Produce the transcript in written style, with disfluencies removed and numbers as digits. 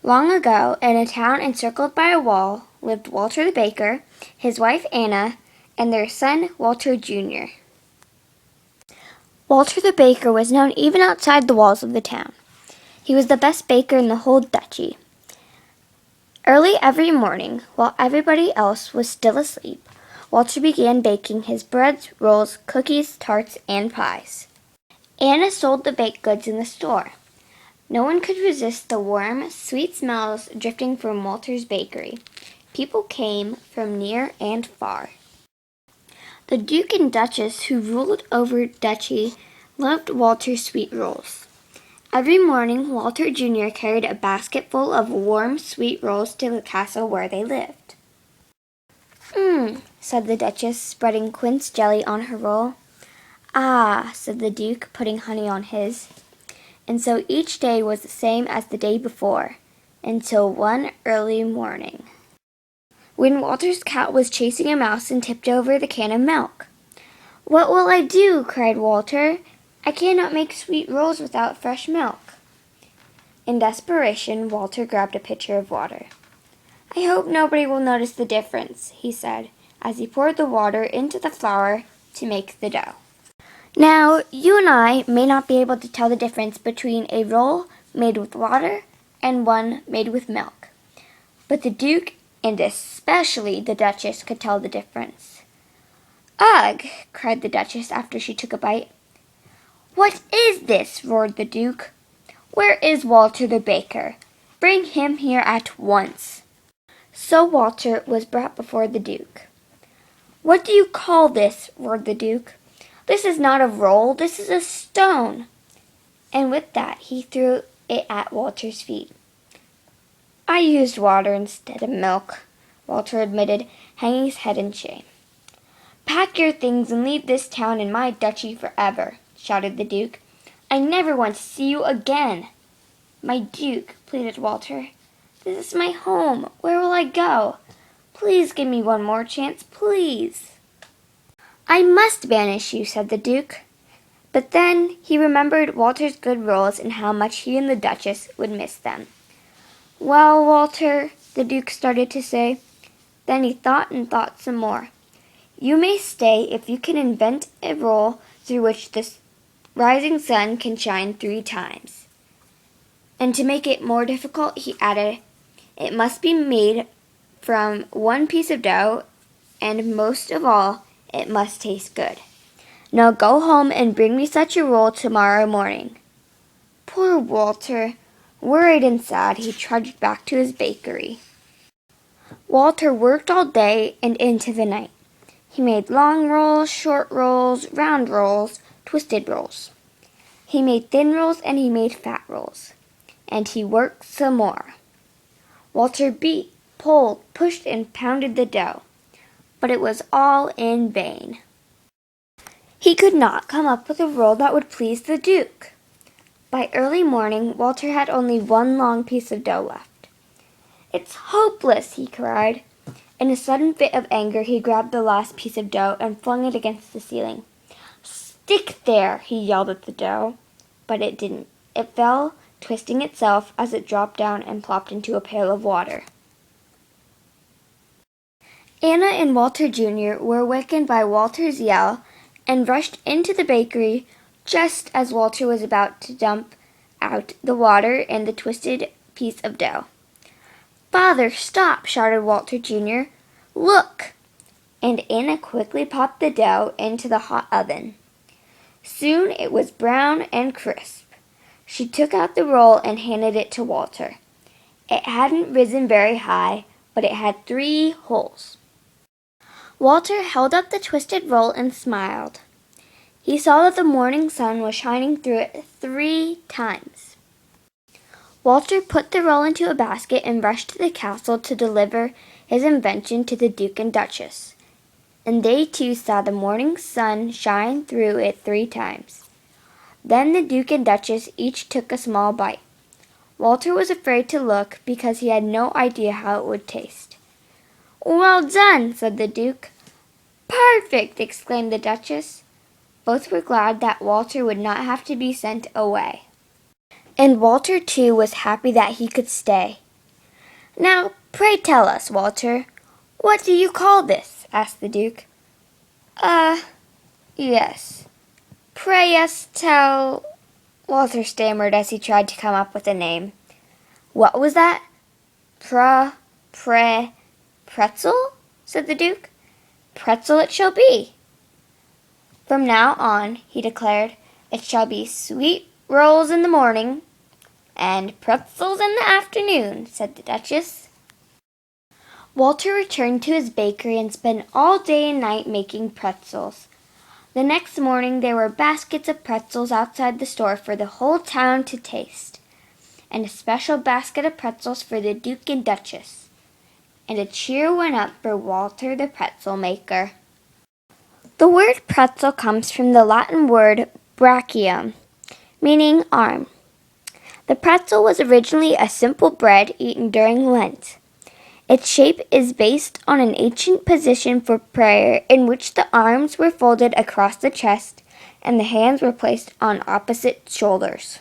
Long ago, in a town encircled by a wall, lived Walter the baker, his wife Anna, and their son Walter Jr. Walter the baker was known even outside the walls of the town. He was the best baker in the whole duchy. Early every morning, while everybody else was still asleep, Walter began baking his breads, rolls, cookies, tarts, and pies. Anna sold the baked goods in the store. No one could resist the warm, sweet smells drifting from Walter's bakery. People came from near and far. The Duke and Duchess, who ruled over duchy, loved Walter's sweet rolls. Every morning, Walter Jr. carried a basket full of warm, sweet rolls to the castle where they lived. Said the Duchess, spreading quince jelly on her roll. Ah, said the Duke, putting honey on his. And so each day was the same as the day before, until one early morning, when Walter's cat was chasing a mouse and tipped over the can of milk. "What will I do?" cried Walter. "I cannot make sweet rolls without fresh milk." In desperation, Walter grabbed a pitcher of water. "I hope nobody will notice the difference," he said, as he poured the water into the flour to make the dough. Now, you and I may not be able to tell the difference between a roll made with water and one made with milk. But the Duke, and especially the Duchess, could tell the difference. "Ugh!" cried the Duchess after she took a bite. "What is this?" roared the Duke. "Where is Walter the baker? Bring him here at once." So Walter was brought before the Duke. "What do you call this?" roared the Duke. "This is not a roll, this is a stone." And with that he threw it at Walter's feet. "I used water instead of milk," Walter admitted, hanging his head in shame. "Pack your things and leave this town and my duchy forever," shouted the Duke. "I never want to see you again." "My Duke," pleaded Walter, "this is my home. Where will I go? Please give me one more chance, please." "I must banish you," said the Duke. But then he remembered Walter's good rolls and how much he and the Duchess would miss them. "Well, Walter," the Duke started to say. Then he thought and thought some more. "You may stay if you can invent a roll through which the rising sun can shine 3 times. And to make it more difficult, he added, it must be made from one piece of dough, and most of all, it must taste good. Now go home and bring me such a roll tomorrow morning." Poor Walter! Worried and sad, he trudged back to his bakery. Walter worked all day and into the night. He made long rolls, short rolls, round rolls, twisted rolls. He made thin rolls and he made fat rolls. And he worked some more. Walter beat, pulled, pushed, and pounded the dough. But it was all in vain. He could not come up with a roll that would please the Duke. By early morning, Walter had only one long piece of dough left. "It's hopeless!" he cried. In a sudden fit of anger, he grabbed the last piece of dough and flung it against the ceiling. "Stick there!" he yelled at the dough. But it didn't. It fell, twisting itself as it dropped down and plopped into a pail of water. Anna and Walter Jr. were awakened by Walter's yell and rushed into the bakery just as Walter was about to dump out the water and the twisted piece of dough. "Father, stop!" shouted Walter Jr. "Look!" And Anna quickly popped the dough into the hot oven. Soon it was brown and crisp. She took out the roll and handed it to Walter. It hadn't risen very high, but it had 3 holes. Walter held up the twisted roll and smiled. He saw that the morning sun was shining through it 3 times. Walter put the roll into a basket and rushed to the castle to deliver his invention to the Duke and Duchess. And they too saw the morning sun shine through it 3 times. Then the Duke and Duchess each took a small bite. Walter was afraid to look because he had no idea how it would taste. "Well done," said the Duke. "Perfect!" exclaimed the Duchess. Both were glad that Walter would not have to be sent away. And Walter, too, was happy that he could stay. Now, pray tell us, Walter, what do you call this? Asked the Duke. Yes. Pray us tell, Walter stammered as he tried to come up with a name. What was that? Pretzel? Said the Duke. Pretzel it shall be. From now on, he declared, it shall be sweet rolls in the morning and pretzels in the afternoon, said the Duchess. Walter returned to his bakery and spent all day and night making pretzels. The next morning there were baskets of pretzels outside the store for the whole town to taste, and a special basket of pretzels for the Duke and Duchess. And a cheer went up for Walter the pretzel maker. The word pretzel comes from the Latin word brachium, meaning arm. The pretzel was originally a simple bread eaten during Lent. Its shape is based on an ancient position for prayer in which the arms were folded across the chest and the hands were placed on opposite shoulders.